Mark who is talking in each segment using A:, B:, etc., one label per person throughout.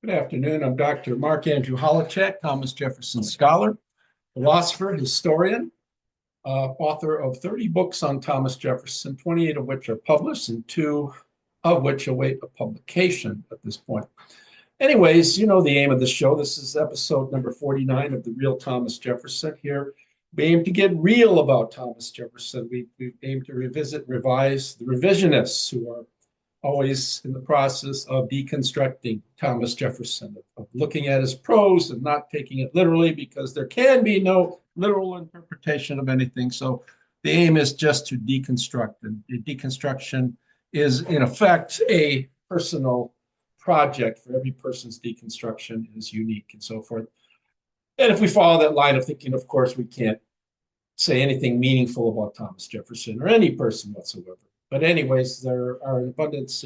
A: Good afternoon. I'm Dr. Mark Andrew Holacek, Thomas Jefferson scholar, philosopher, historian, author of 30 books on Thomas Jefferson, 28 of which are published and two of which await a publication at this point. Anyways, you know the aim of the show. This is episode number 49 of The Real Thomas Jefferson. Here, we aim to get real about Thomas Jefferson. We aim to revisit and revise the revisionists who are always in the process of deconstructing Thomas Jefferson, of looking at his prose and not taking it literally because there can be no literal interpretation of anything. So the aim is just to deconstruct. And deconstruction is, in effect, a personal project. For every person's deconstruction is unique and so forth. And if we follow that line of thinking, of course, we can't say anything meaningful about Thomas Jefferson or any person whatsoever. But anyways, there are an abundance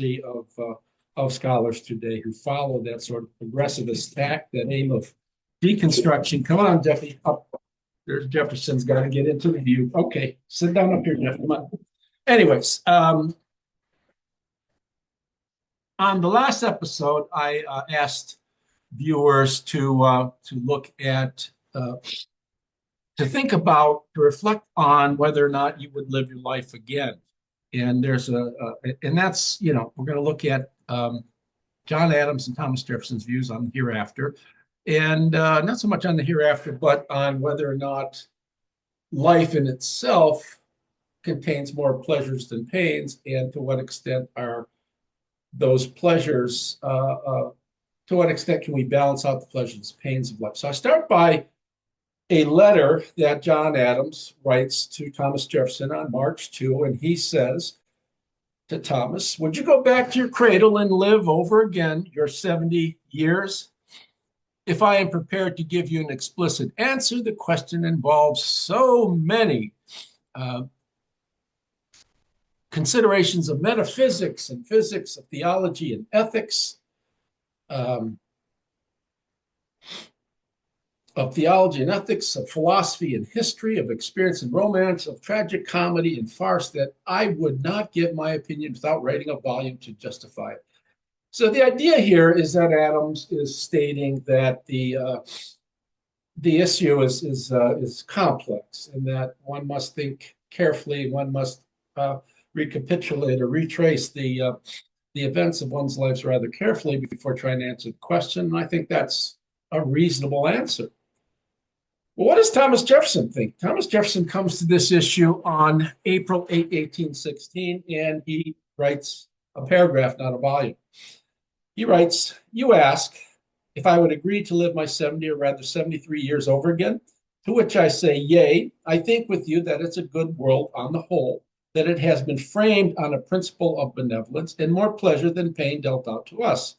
A: of scholars today who follow that sort of progressivist tack, that aim of deconstruction. Come on, Jeffy, up. There's Jefferson's got to get into the view. Okay, sit down up here, Jeff. Come on. Anyways, on the last episode, I asked viewers to look at, to think about, to reflect on whether or not you would live your life again. And there's and that's, we're going to look at John Adams and Thomas Jefferson's views on the hereafter, and not so much on the hereafter, but on whether or not life in itself contains more pleasures than pains, and to what extent are those pleasures, to what extent can we balance out the pleasures and pains of life. So I start by a letter that John Adams writes to Thomas Jefferson on March 2, and he says to Thomas, "Would you go back to your cradle and live over again your 70 years? If I am prepared to give you an explicit answer, the question involves so many considerations of metaphysics and physics, of theology and ethics, of philosophy and history, of experience and romance, of tragic comedy and farce, that I would not give my opinion without writing a volume to justify it." So the idea here is that Adams is stating that the issue is complex, and that one must think carefully, one must recapitulate or retrace the events of one's lives rather carefully before trying to answer the question. And I think that's a reasonable answer. Well, what does Thomas Jefferson think? Thomas Jefferson comes to this issue on April 8, 1816, and he writes a paragraph, not a volume. He writes, "You ask if I would agree to live my 70 or rather 73 years over again, to which I say, yea, I think with you that it's a good world on the whole, that it has been framed on a principle of benevolence and more pleasure than pain dealt out to us.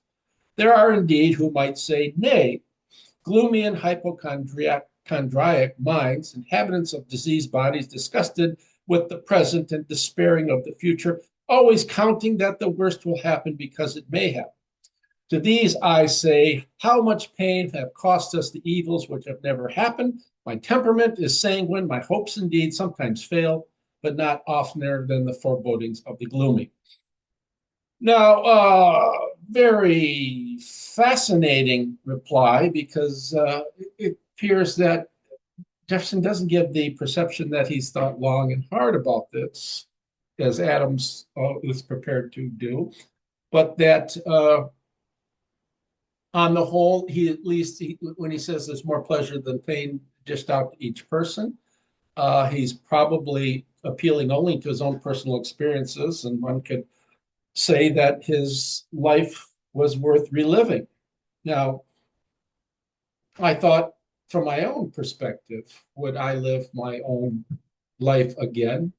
A: There are indeed who might say, nay, gloomy and hypochondriac minds, inhabitants of diseased bodies, disgusted with the present and despairing of the future, always counting that the worst will happen because it may happen. To these I say, how much pain have cost us the evils which have never happened? My temperament is sanguine, my hopes indeed sometimes fail, but not oftener than the forebodings of the gloomy." Now, very fascinating reply, because it appears that Jefferson doesn't give the perception that he's thought long and hard about this, as Adams is prepared to do, but that on the whole, he at least, when he says there's more pleasure than pain dished out to each person, he's probably appealing only to his own personal experiences, and one could say that his life was worth reliving. Now, I thought, from my own perspective, would I live my own life again?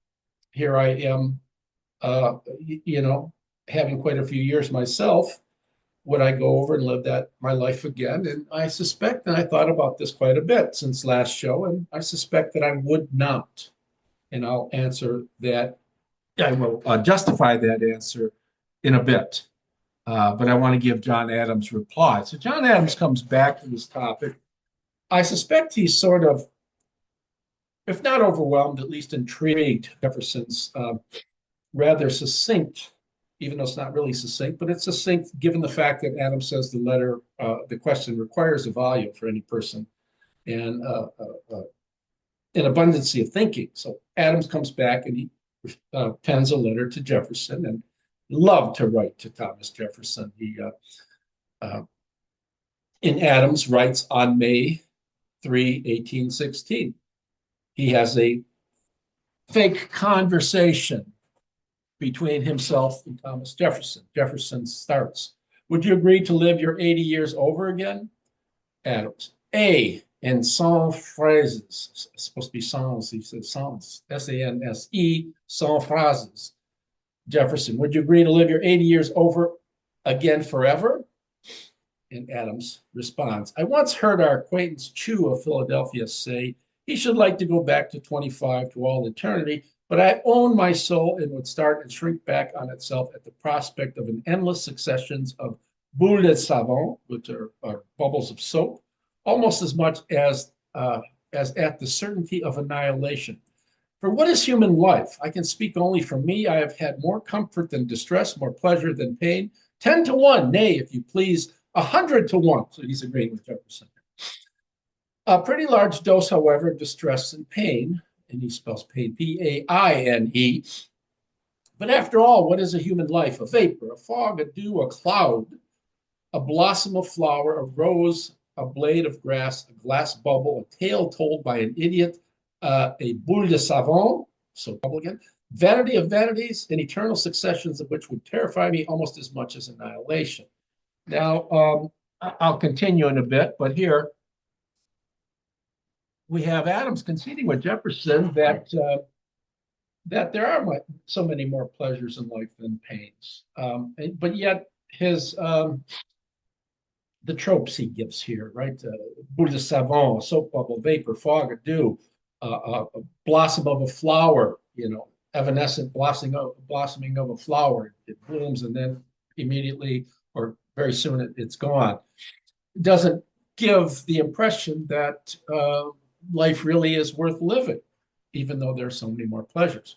A: Here I am, having quite a few years myself. Would I go over and live my life again? And I suspect, and I thought about this quite a bit since last show, and I suspect that I would not. And I'll answer that. I will justify that answer in a bit. But I want to give John Adams' reply. So John Adams comes back to this topic. I suspect he's sort of, if not overwhelmed, at least intrigued, Jefferson's rather succinct even though it's not really succinct, but it's succinct given the fact that Adams says the question requires a volume for any person and an abundancy of thinking. So Adams comes back and he pens a letter to Jefferson and loved to write to Thomas Jefferson. He, in Adams, writes on May 3, 1816. He has a fake conversation between himself and Thomas Jefferson. Jefferson starts, "Would you agree to live your 80 years over again?" Adams, A, and sans phrases. It's supposed to be sans, he says sans, S-A-N-S-E, sans phrases. Jefferson, "Would you agree to live your 80 years over again forever?" And Adams responds, "I once heard our acquaintance Chew of Philadelphia say he should like to go back to 25 to all eternity, but I own my soul and would start and shrink back on itself at the prospect of an endless successions of boules de savon, which are bubbles of soap, almost as much as at the certainty of annihilation. For what is human life? I can speak only for me. I have had more comfort than distress, more pleasure than pain. 10 to 1, nay, if you please, 100 to 1. So he's agreeing with Jefferson. A pretty large dose, however, of distress and pain, and he spells pain, P-A-I-N-E. But after all, what is a human life? A vapor, a fog, a dew, a cloud, a blossom of flower, a rose, a blade of grass, a glass bubble, a tale told by an idiot, a boule de savon, so bubble again, vanity of vanities, and eternal successions of which would terrify me almost as much as annihilation." Now, I'll continue in a bit, but here we have Adams conceding with Jefferson that there are so many more pleasures in life than pains, but yet the tropes he gives here, right? Boule de savon, soap bubble, vapor, fog, a dew, a blossom of a flower, evanescent blossoming of a flower. It blooms and then immediately or very soon it's gone. It doesn't give the impression that life really is worth living, even though there are so many more pleasures.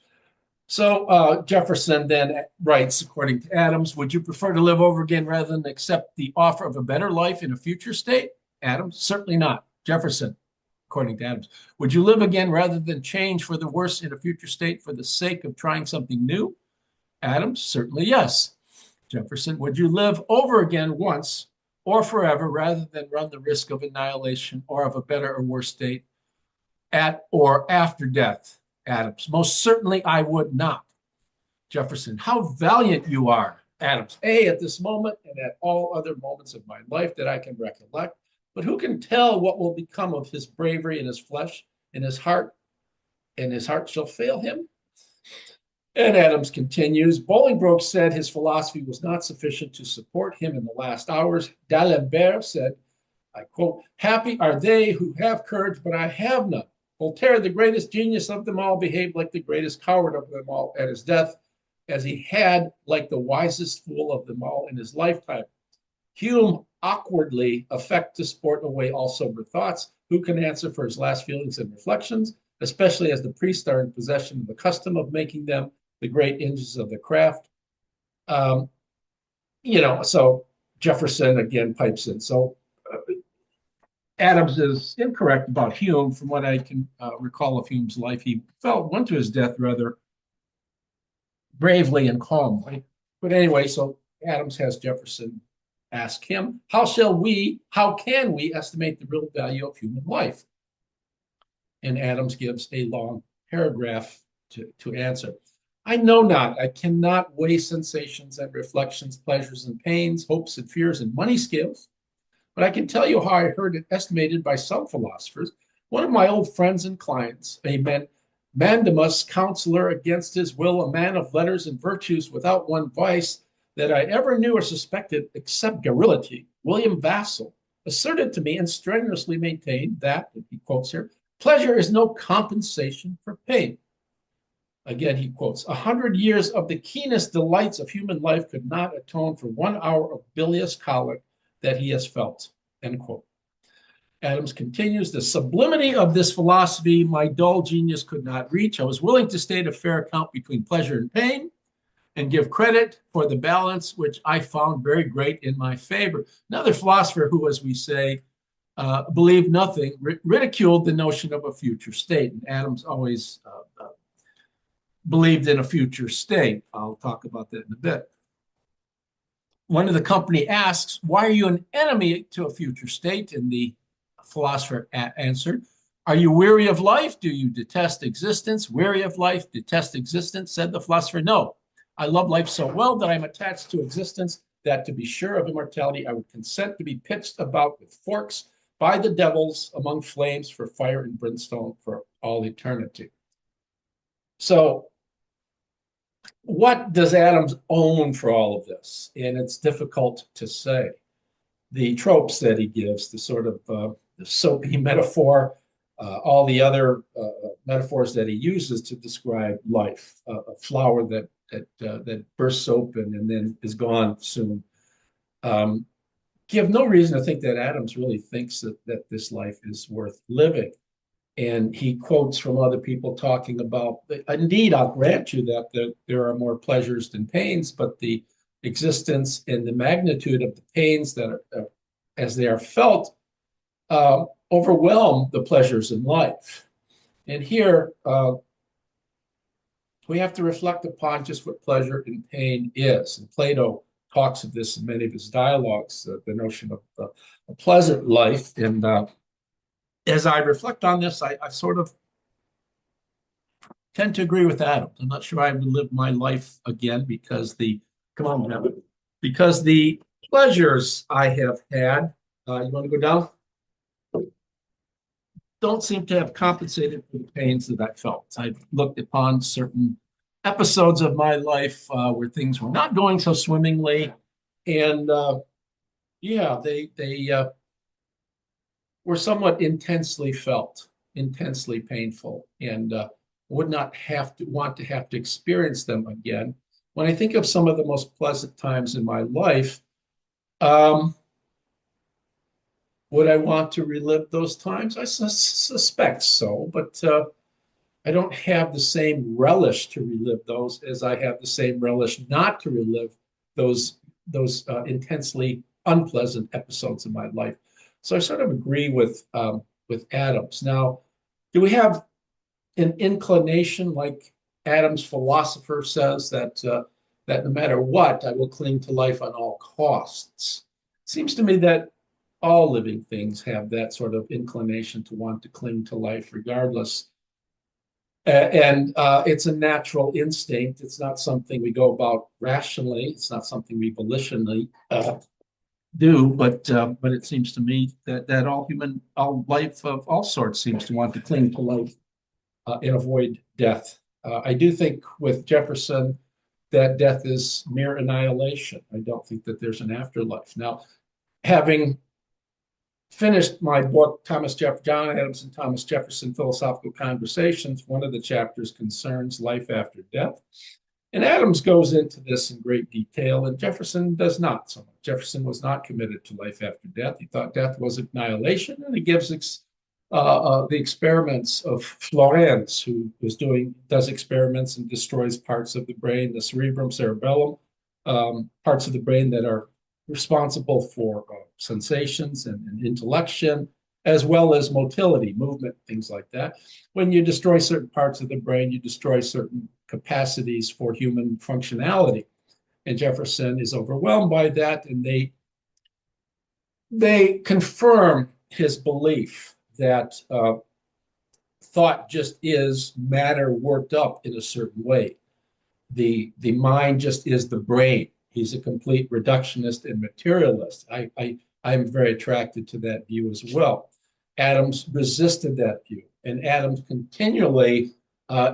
A: So Jefferson then writes, according to Adams, "Would you prefer to live over again rather than accept the offer of a better life in a future state?" Adams, "Certainly not." Jefferson, according to Adams, "Would you live again rather than change for the worse in a future state for the sake of trying something new?" Adams, "Certainly yes." Jefferson, "Would you live over again once or forever rather than run the risk of annihilation or of a better or worse state at or after death?" Adams, "Most certainly I would not." Jefferson, "How valiant you are." Adams, "At this moment and at all other moments of my life that I can recollect, but who can tell what will become of his bravery in his flesh, in his heart, and his heart shall fail him?" And Adams continues, "Bolingbroke said his philosophy was not sufficient to support him in the last hours. D'Alembert said, I quote, 'Happy are they who have courage, but I have none.' Voltaire, the greatest genius of them all, behaved like the greatest coward of them all at his death, as he had like the wisest fool of them all in his lifetime. Hume awkwardly affect to sport away all sober thoughts. Who can answer for his last feelings and reflections, especially as the priests are in possession of the custom of making them the great engines of the craft?" So Jefferson again pipes in. So Adams is incorrect about Hume. From what I can recall of Hume's life, he went to his death rather bravely and calmly. But anyway, so Adams has Jefferson ask him, how can we estimate the real value of human life? And Adams gives a long paragraph to answer. "I know not. I cannot weigh sensations and reflections, pleasures and pains, hopes and fears and money scales. But I can tell you how I heard it estimated by some philosophers. One of my old friends and clients, a Mandamus counselor against his will, a man of letters and virtues without one vice that I ever knew or suspected except garrulity, William Vassall, asserted to me and strenuously maintained that," he quotes here, "pleasure is no compensation for pain." Again, he quotes, "100 years of the keenest delights of human life could not atone for 1 hour of bilious colic that he has felt," end quote. Adams continues, "The sublimity of this philosophy my dull genius could not reach. I was willing to state a fair account between pleasure and pain, and give credit for the balance, which I found very great in my favor. Another philosopher who, as we say, believed nothing, ridiculed the notion of a future state. And Adams always believed in a future state. I'll talk about that in a bit. One of the company asks, why are you an enemy to a future state? And the philosopher answered, are you weary of life? Do you detest existence? Weary of life, detest existence? Said the philosopher, no. I love life so well that I'm attached to existence that to be sure of immortality, I would consent to be pitched about with forks by the devils among flames for fire and brimstone for all eternity. So what does Adams own for all of this? And it's difficult to say. The tropes that he gives, the sort of the soapy metaphor, all the other metaphors that he uses to describe life, a flower that bursts open and then is gone soon, give no reason to think that Adams really thinks that this life is worth living. And he quotes from other people talking about, indeed, I'll grant you that there are more pleasures than pains, but the existence and the magnitude of the pains that are, as they are felt, overwhelm the pleasures in life. And here, we have to reflect upon just what pleasure and pain is. And Plato talks of this in many of his dialogues, the notion of a pleasant life. And as I reflect on this, I sort of tend to agree with Adams. I'm not sure I would live my life again because because the pleasures I have had, you want to go down? Don't seem to have compensated for the pains that I felt. I've looked upon certain episodes of my life where things were not going so swimmingly, and yeah, they were somewhat intensely felt, intensely painful, and would not want to have to experience them again. When I think of some of the most pleasant times in my life, would I want to relive those times? I suspect so, but I don't have the same relish to relive those as I have the same relish not to relive those intensely unpleasant episodes in my life. So I sort of agree with Adams. Now, do we have an inclination, like Adams' philosopher says, that no matter what, I will cling to life on all costs? It seems to me that all living things have that sort of inclination to want to cling to life regardless. And it's a natural instinct. It's not something we go about rationally. It's not something we volitionally do, but it seems to me that all life of all sorts seems to want to cling to life and avoid death. I do think with Jefferson that death is mere annihilation. I don't think that there's an afterlife. Now, having finished my book, John Adams and Thomas Jefferson, Philosophical Conversations, one of the chapters concerns life after death. And Adams goes into this in great detail, and Jefferson does not so much. Jefferson was not committed to life after death. He thought death was annihilation, and he gives the experiments of Florence, who does experiments and destroys parts of the brain, the cerebrum, cerebellum, parts of the brain that are responsible for sensations and intellection, as well as motility, movement, things like that. When you destroy certain parts of the brain, you destroy certain capacities for human functionality. And Jefferson is overwhelmed by that, and they confirm his belief that thought just is matter worked up in a certain way. The mind just is the brain. He's a complete reductionist and materialist. I'm very attracted to that view as well. Adams resisted that view, and Adams continually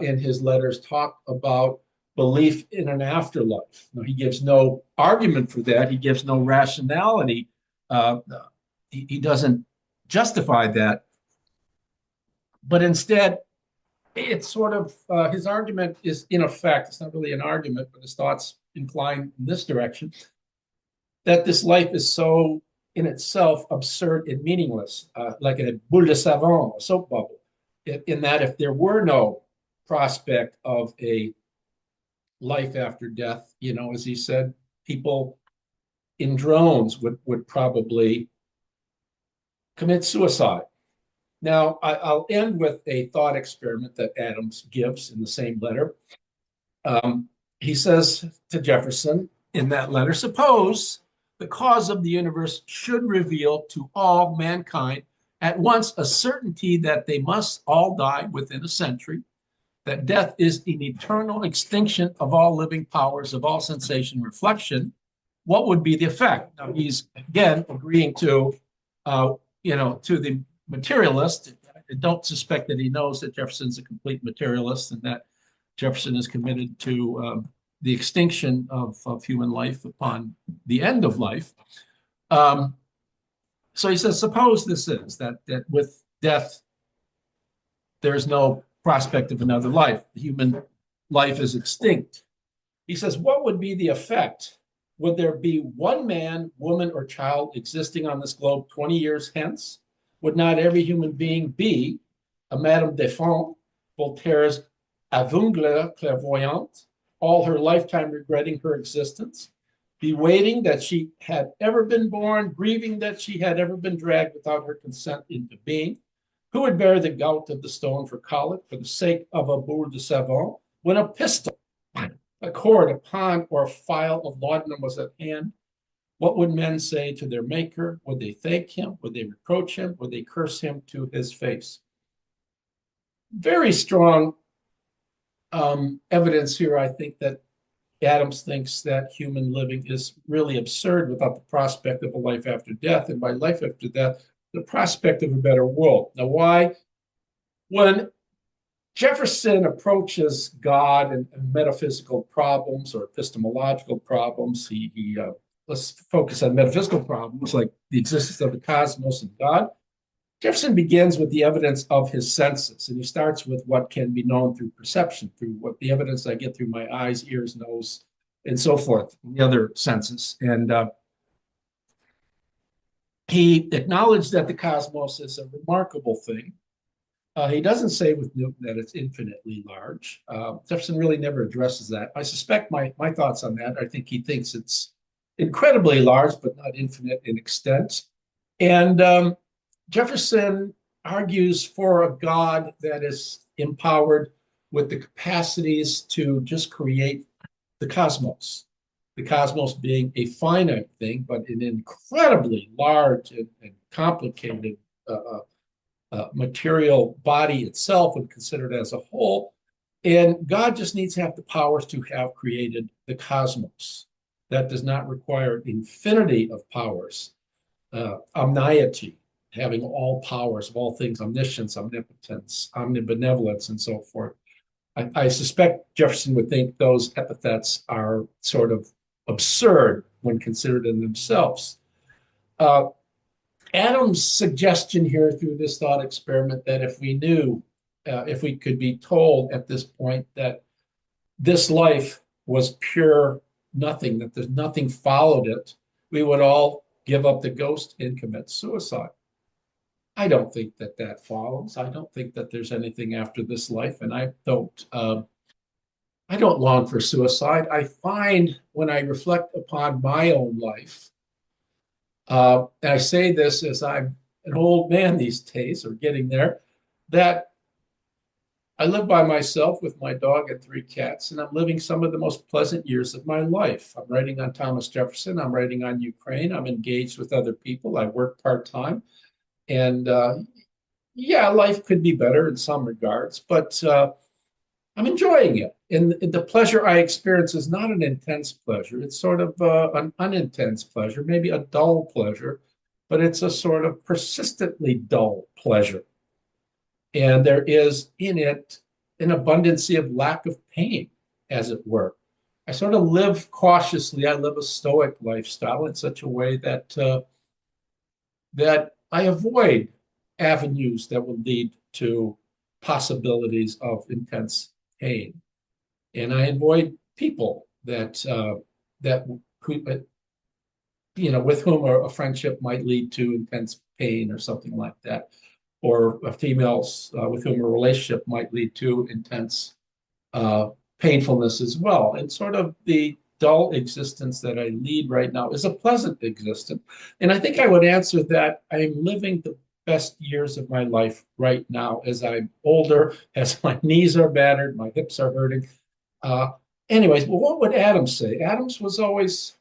A: in his letters talk about belief in an afterlife. Now, he gives no argument for that. He gives no rationality. He doesn't justify that, but instead, it's sort of his argument is, in effect, it's not really an argument, but his thoughts incline in this direction, that this life is so in itself absurd and meaningless, like a boule de savon, a soap bubble, in that if there were no prospect of a life after death, as he said, people in drones would probably commit suicide. Now, I'll end with a thought experiment that Adams gives in the same letter. He says to Jefferson in that letter, suppose the cause of the universe should reveal to all mankind at once a certainty that they must all die within a century, that death is an eternal extinction of all living powers, of all sensation reflection. What would be the effect? Now he's again agreeing to, to the materialist. I don't suspect that he knows that Jefferson's a complete materialist and that Jefferson is committed to the extinction of human life upon the end of life. So he says, suppose this is that with death, there's no prospect of another life. The human life is extinct. He says, what would be the effect? Would there be one man, woman, or child existing on this globe 20 years hence? Would not every human being be a Madame Defonte, Voltaire's aveugle clairvoyante, all her lifetime regretting her existence, bewailing that she had ever been born, grieving that she had ever been dragged without her consent into being? Who would bear the gout of the stone for colic for the sake of a boule de savon, when a pistol, a cord, a pond, or a phial of laudanum was at hand? What would men say to their maker? Would they thank him? Would they reproach him? Would they curse him to his face? Very strong evidence here, I think, that Adams thinks that human living is really absurd without the prospect of a life after death. And by life after death, the prospect of a better world. Now, why? When Jefferson approaches God and metaphysical problems or epistemological problems, let's focus on metaphysical problems like the existence of the cosmos and God. Jefferson begins with the evidence of his senses, and he starts with what can be known through perception, through what the evidence I get through my eyes, ears, nose, and so forth, and the other senses. And he acknowledged that the cosmos is a remarkable thing. He doesn't say with Newton that it's infinitely large. Jefferson really never addresses that. I suspect my thoughts on that. I think he thinks it's incredibly large, but not infinite in extent. And Jefferson argues for a God that is empowered with the capacities to just create the cosmos being a finite thing, but an incredibly large and complicated material body itself when considered as a whole. And God just needs to have the powers to have created the cosmos. That does not require infinity of powers, omniety, having all powers of all things, omniscience, omnipotence, omnibenevolence, and so forth. I suspect Jefferson would think those epithets are sort of absurd when considered in themselves. Adams' suggestion here through this thought experiment that if we knew, if we could be told at this point that this life was pure nothing, that there's nothing followed it, we would all give up the ghost and commit suicide. I don't think that that follows. I don't think that there's anything after this life, and I don't long for suicide. I find when I reflect upon my own life, and I say this as I'm an old man these days, or getting there, that I live by myself with my dog and 3 cats, and I'm living some of the most pleasant years of my life. I'm writing on Thomas Jefferson. I'm writing on Ukraine. I'm engaged with other people. I work part-time. And yeah, life could be better in some regards, but I'm enjoying it. And the pleasure I experience is not an intense pleasure. It's sort of an unintense pleasure, maybe a dull pleasure, but it's a sort of persistently dull pleasure. And there is in it an abundancy of lack of pain, as it were. I sort of live cautiously. I live a stoic lifestyle in such a way that I avoid avenues that would lead to possibilities of intense pain, and I avoid people that with whom a friendship might lead to intense pain or something like that, or females with whom a relationship might lead to intense painfulness as well. And sort of the dull existence that I lead right now is a pleasant existence. And I think I would answer that I'm living the best years of my life right now as I'm older, as my knees are battered, my hips are hurting. Uh, Anyways, well, what would Adams say? Adams was always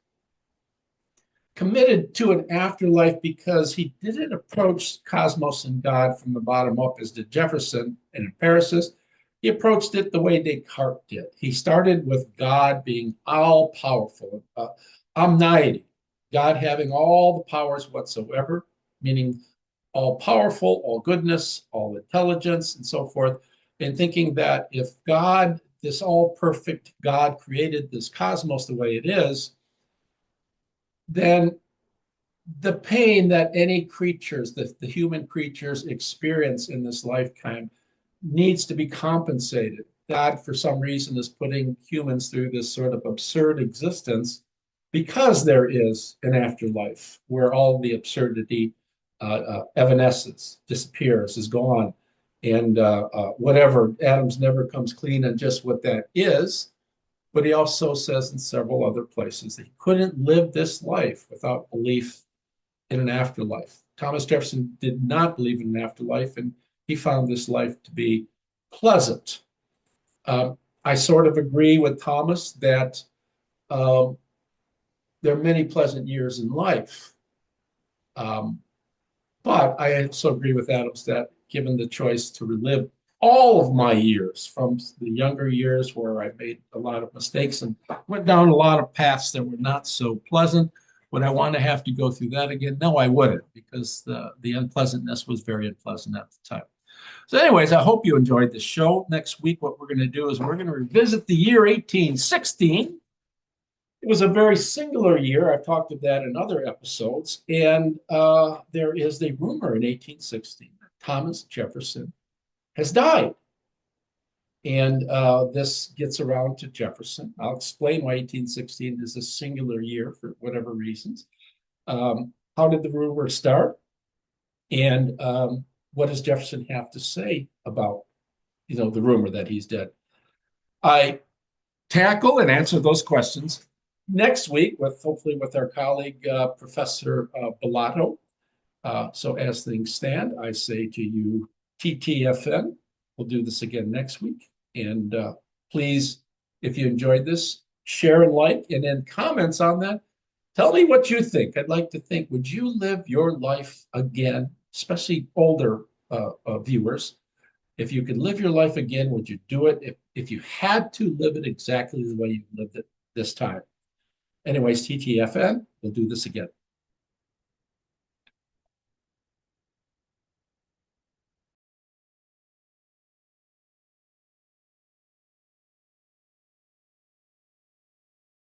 A: committed to an afterlife because he didn't approach cosmos and God from the bottom up as did Jefferson and empiricist. He approached it the way Descartes did. He started with God being all powerful, omniety, God having all the powers whatsoever, meaning all powerful, all goodness, all intelligence, and so forth, and thinking that if God, this all perfect God, created this cosmos the way it is, then the pain that any creatures, the human creatures experience in this lifetime needs to be compensated. God, for some reason, is putting humans through this sort of absurd existence because there is an afterlife where all the absurdity evanesces, disappears, is gone. And whatever, Adams never comes clean on just what that is. But he also says in several other places that he couldn't live this life without belief in an afterlife. Thomas Jefferson did not believe in an afterlife, and he found this life to be pleasant. I sort of agree with Thomas that um, there are many pleasant years in life. Um, but I also agree with Adams that given the choice to relive all of my years, from the younger years where I made a lot of mistakes and went down a lot of paths that were not so pleasant, would I want to have to go through that again? No, I wouldn't, because the unpleasantness was very unpleasant at the time. So, anyways, I hope you enjoyed the show. Next week, what we're going to do is we're going to revisit the year 1816. It was a very singular year. I've talked of that in other episodes. And there is a rumor in 1816 that Thomas Jefferson has died. And this gets around to Jefferson. I'll explain why 1816 is a singular year for whatever reasons. How did the rumor start? And what does Jefferson have to say about, the rumor that he's dead? I tackle and answer those questions next week with hopefully with our colleague Professor Bellato. So as things stand, I say to you, TTFN. We'll do this again next week. And please, if you enjoyed this, share and like, and then comments on that. Tell me what you think. I'd like to think, would you live your life again, especially older viewers? If you could live your life again, would you do it? If you had to live it exactly the way you lived it this time? Anyways, TTFN, we'll do this again.